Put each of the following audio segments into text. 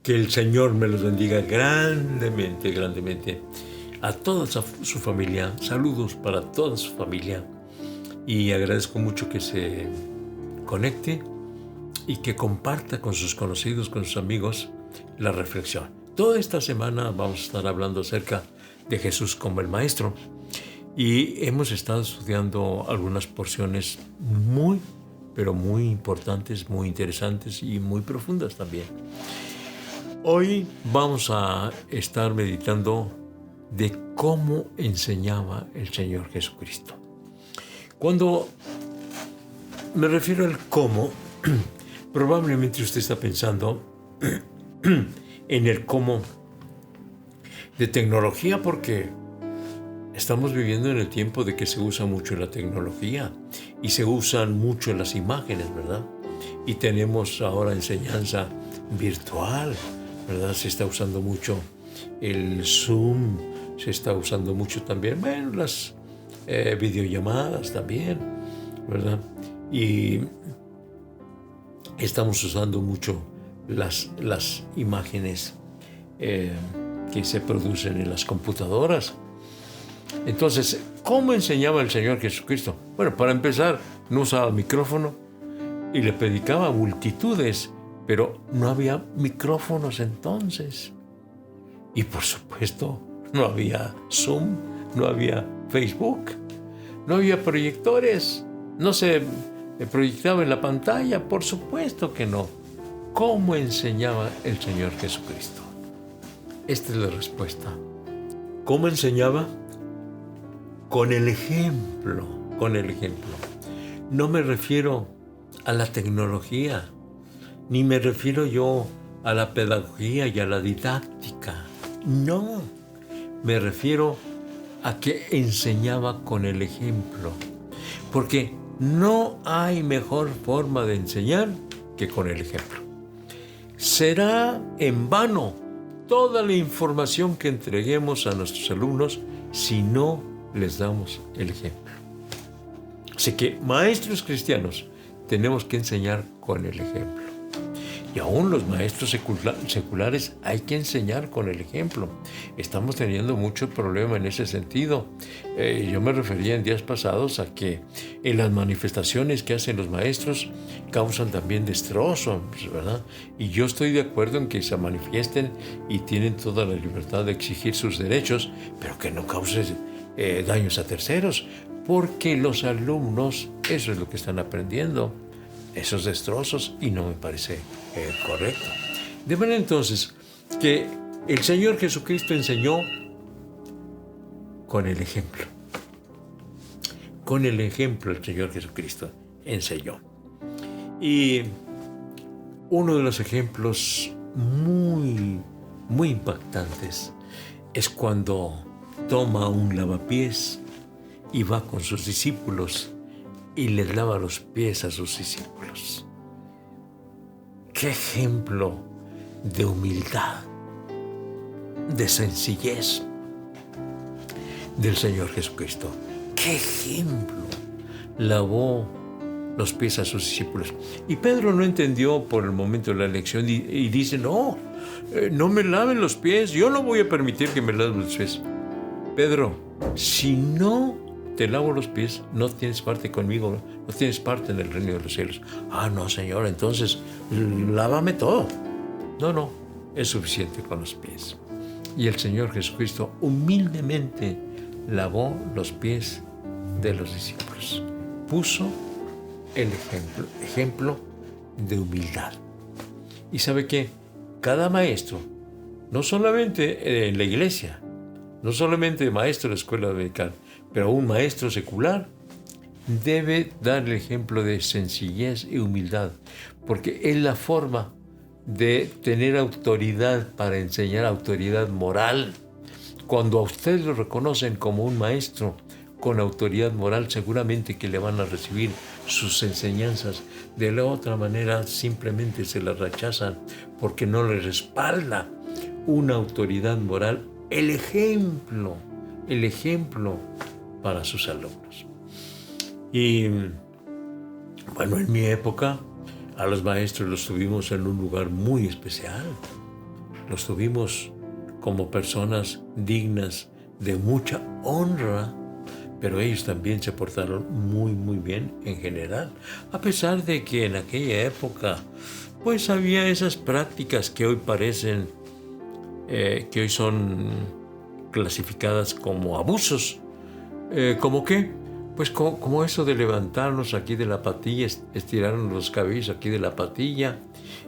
Que el Señor me los bendiga grandemente, grandemente. A toda su familia, saludos para toda su familia. Y agradezco mucho que se conecte y que comparta con sus conocidos, con sus amigos, la reflexión. Toda esta semana vamos a estar hablando acerca de Jesús como el Maestro. Y hemos estado estudiando algunas porciones muy, pero muy importantes, muy interesantes y muy profundas también. Hoy vamos a estar meditando de cómo enseñaba el Señor Jesucristo. Cuando me refiero al cómo, probablemente usted está pensando en el cómo de tecnología, porque estamos viviendo en el tiempo de que se usa mucho la tecnología y se usan mucho las imágenes, ¿verdad? Y tenemos ahora enseñanza virtual, ¿verdad? Se está usando mucho el Zoom, se está usando mucho también, bueno, las videollamadas también, ¿verdad? Y estamos usando mucho las imágenes que se producen en las computadoras. Entonces, ¿cómo enseñaba el Señor Jesucristo? Bueno, para empezar, no usaba micrófono y le predicaba a multitudes, pero no había micrófonos entonces. Y por supuesto, no había Zoom, no había Facebook, no había proyectores, no se proyectaba en la pantalla, por supuesto que no. ¿Cómo enseñaba el Señor Jesucristo? Esta es la respuesta. ¿Cómo enseñaba? Con el ejemplo, con el ejemplo. No me refiero a la tecnología, ni me refiero yo a la pedagogía y a la didáctica. No, me refiero a que enseñaba con el ejemplo. Porque no hay mejor forma de enseñar que con el ejemplo. Será en vano toda la información que entreguemos a nuestros alumnos si no les damos el ejemplo. Así que, maestros cristianos, tenemos que enseñar con el ejemplo. Y aún los maestros seculares hay que enseñar con el ejemplo. Estamos teniendo mucho problema en ese sentido. Yo me refería en días pasados a que en las manifestaciones que hacen los maestros causan también destrozos, ¿verdad? Y yo estoy de acuerdo en que se manifiesten y tienen toda la libertad de exigir sus derechos, pero que no causen daños a terceros, porque los alumnos, eso es lo que están aprendiendo, esos destrozos, y no me parece correcto. De manera entonces que el Señor Jesucristo enseñó con el ejemplo. Con el ejemplo el Señor Jesucristo enseñó. Y uno de los ejemplos muy, muy impactantes es cuando toma un lavapiés y va con sus discípulos y les lava los pies a sus discípulos. ¡Qué ejemplo de humildad, de sencillez del Señor Jesucristo! ¡Qué ejemplo! Lavó los pies a sus discípulos. Y Pedro no entendió por el momento de la lección y dice, no me laven los pies, yo no voy a permitir que me laven los pies. Pedro, si no te lavo los pies, no tienes parte conmigo, no tienes parte en el reino de los cielos. Ah, no, Señor, entonces lávame todo. No, es suficiente con los pies. Y el Señor Jesucristo humildemente lavó los pies de los discípulos. Puso el ejemplo de humildad. ¿Y sabe qué? Cada maestro, no solamente en la iglesia, no solamente maestro de escuela dominical, pero un maestro secular debe dar el ejemplo de sencillez y humildad, porque es la forma de tener autoridad para enseñar, autoridad moral. Cuando a usted lo reconocen como un maestro con autoridad moral, seguramente que le van a recibir sus enseñanzas. De la otra manera, simplemente se las rechazan porque no le respalda una autoridad moral, el ejemplo para sus alumnos. Y bueno, en mi época a los maestros los tuvimos en un lugar muy especial. los tuvimos como personas dignas de mucha honra, pero ellos también se portaron muy, muy bien en general, a pesar de que en aquella época pues había esas prácticas que hoy parecen, que hoy son clasificadas como abusos. ¿Cómo qué? Pues como eso de levantarnos aquí de la patilla, estirarnos los cabellos aquí de la patilla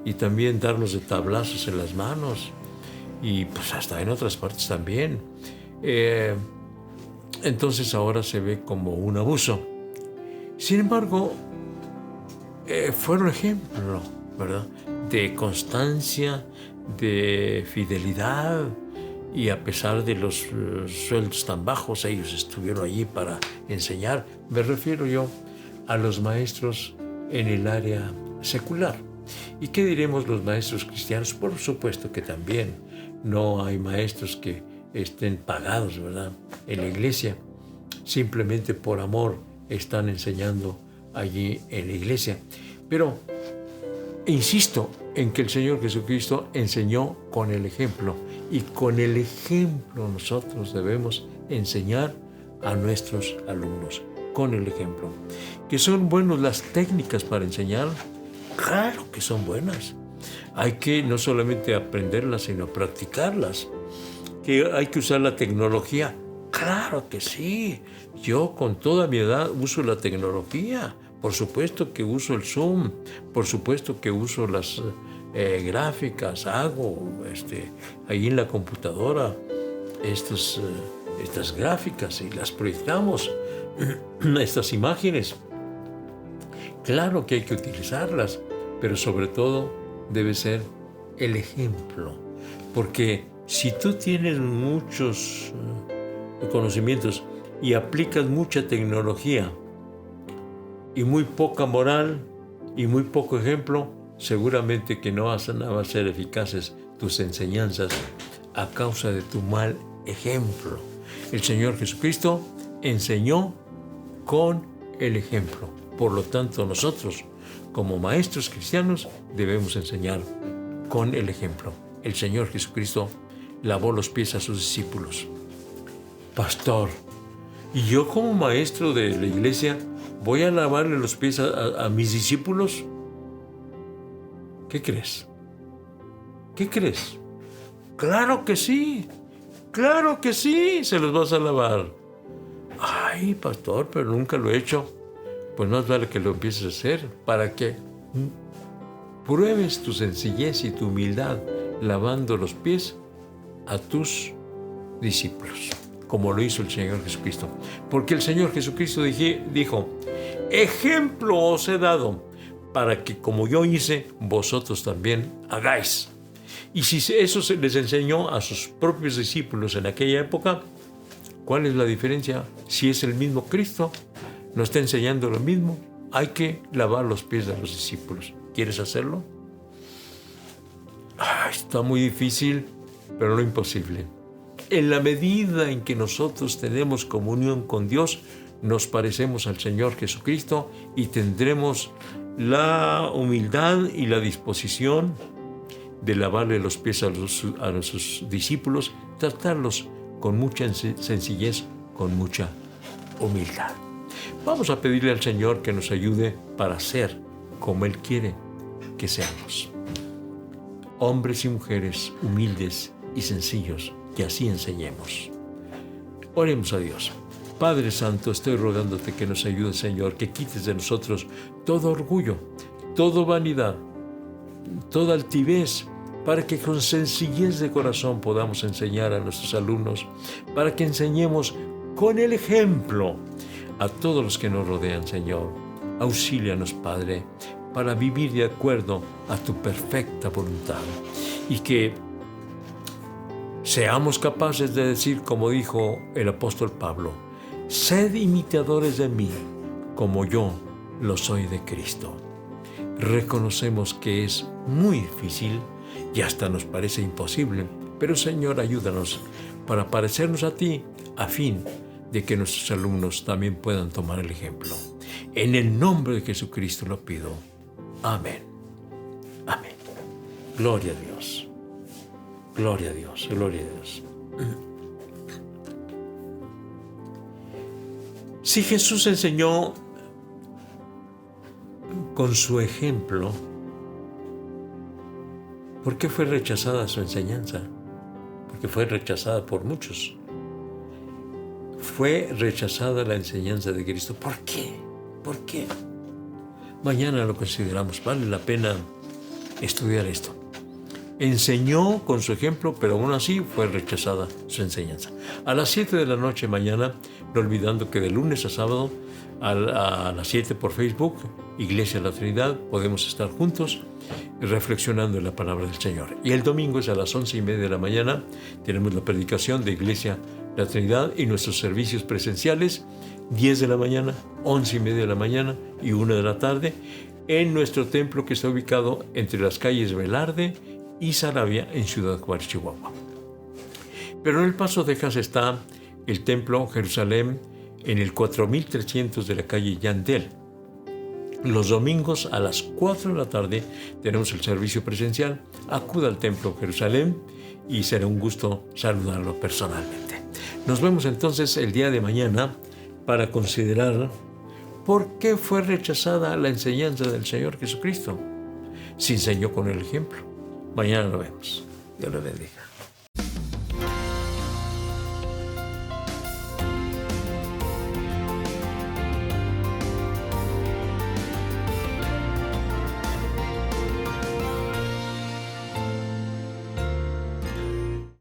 y también darnos de tablazos en las manos y pues hasta en otras partes también. Entonces ahora se ve como un abuso. Sin embargo, fueron ejemplo, ¿verdad?, de constancia, de fidelidad, y a pesar de los sueldos tan bajos, ellos estuvieron allí para enseñar. Me refiero yo a los maestros en el área secular. ¿Y qué diremos los maestros cristianos? Por supuesto que también no hay maestros que estén pagados, ¿verdad?, en la iglesia. Simplemente por amor están enseñando allí en la iglesia. Pero insisto en que el Señor Jesucristo enseñó con el ejemplo, y con el ejemplo nosotros debemos enseñar a nuestros alumnos, con el ejemplo. ¿Que son buenas las técnicas para enseñar? Claro que son buenas. Hay que no solamente aprenderlas, sino practicarlas. ¿Que hay que usar la tecnología? Claro que sí. Yo con toda mi edad uso la tecnología. Por supuesto que uso el Zoom, por supuesto que uso las gráficas, hago ahí en la computadora estas gráficas y las proyectamos, estas imágenes. Claro que hay que utilizarlas, pero sobre todo debe ser el ejemplo, porque si tú tienes muchos conocimientos y aplicas mucha tecnología y muy poca moral y muy poco ejemplo, seguramente que no van a ser eficaces tus enseñanzas a causa de tu mal ejemplo. El Señor Jesucristo enseñó con el ejemplo. Por lo tanto, nosotros, como maestros cristianos, debemos enseñar con el ejemplo. El Señor Jesucristo lavó los pies a sus discípulos. Pastor, ¿y yo como maestro de la iglesia voy a lavarle los pies a mis discípulos? ¿Qué crees? ¿Qué crees? ¡Claro que sí! ¡Claro que sí! Se los vas a lavar. Ay, pastor, pero nunca lo he hecho. Pues más vale que lo empieces a hacer para que pruebes tu sencillez y tu humildad lavando los pies a tus discípulos, como lo hizo el Señor Jesucristo. Porque el Señor Jesucristo dijo, ejemplo os he dado para que como yo hice, vosotros también hagáis. Y si eso se les enseñó a sus propios discípulos en aquella época, ¿cuál es la diferencia? Si es el mismo Cristo, nos está enseñando lo mismo. Hay que lavar los pies de los discípulos. ¿Quieres hacerlo? Está muy difícil, pero no imposible. En la medida en que nosotros tenemos comunión con Dios, nos parecemos al Señor Jesucristo y tendremos la humildad y la disposición de lavarle los pies a sus discípulos, tratarlos con mucha sencillez, con mucha humildad. Vamos a pedirle al Señor que nos ayude para ser como Él quiere que seamos. Hombres y mujeres humildes y sencillos, que así enseñemos. Oremos a Dios. Padre Santo, estoy rogándote que nos ayudes, Señor, que quites de nosotros todo orgullo, toda vanidad, toda altivez, para que con sencillez de corazón podamos enseñar a nuestros alumnos, para que enseñemos con el ejemplo a todos los que nos rodean, Señor. Auxílianos, Padre, para vivir de acuerdo a tu perfecta voluntad y que seamos capaces de decir, como dijo el apóstol Pablo, sed imitadores de mí, como yo lo soy de Cristo. Reconocemos que es muy difícil y hasta nos parece imposible, pero Señor, ayúdanos para parecernos a ti, a fin de que nuestros alumnos también puedan tomar el ejemplo. En el nombre de Jesucristo lo pido. Amén. Amén. Gloria a Dios. Gloria a Dios, gloria a Dios. Si Jesús enseñó con su ejemplo, ¿por qué fue rechazada su enseñanza? Porque fue rechazada por muchos. Fue rechazada la enseñanza de Cristo. ¿Por qué? ¿Por qué? Mañana lo consideramos. Vale la pena estudiar esto. Enseñó con su ejemplo, pero aún así fue rechazada su enseñanza. A las 7 de la noche mañana, no olvidando que de lunes a sábado, a las 7 por Facebook, Iglesia de la Trinidad, podemos estar juntos reflexionando en la palabra del Señor. Y el domingo es a las 11:30 de la mañana, tenemos la predicación de Iglesia de la Trinidad y nuestros servicios presenciales, 10 de la mañana, 11:30 de la mañana y 1 de la tarde, en nuestro templo que está ubicado entre las calles Velarde y Saravia en Ciudad Juárez, Chihuahua. Pero en El Paso, Texas está el templo Jerusalén en el 4300 de la calle Yandel. Los domingos a las 4 de la tarde tenemos el servicio presencial. Acuda al templo Jerusalén y será un gusto saludarlo personalmente. Nos vemos entonces el día de mañana para considerar por qué fue rechazada la enseñanza del Señor Jesucristo. Se enseñó con el ejemplo. Mañana lo vemos. Dios le bendiga.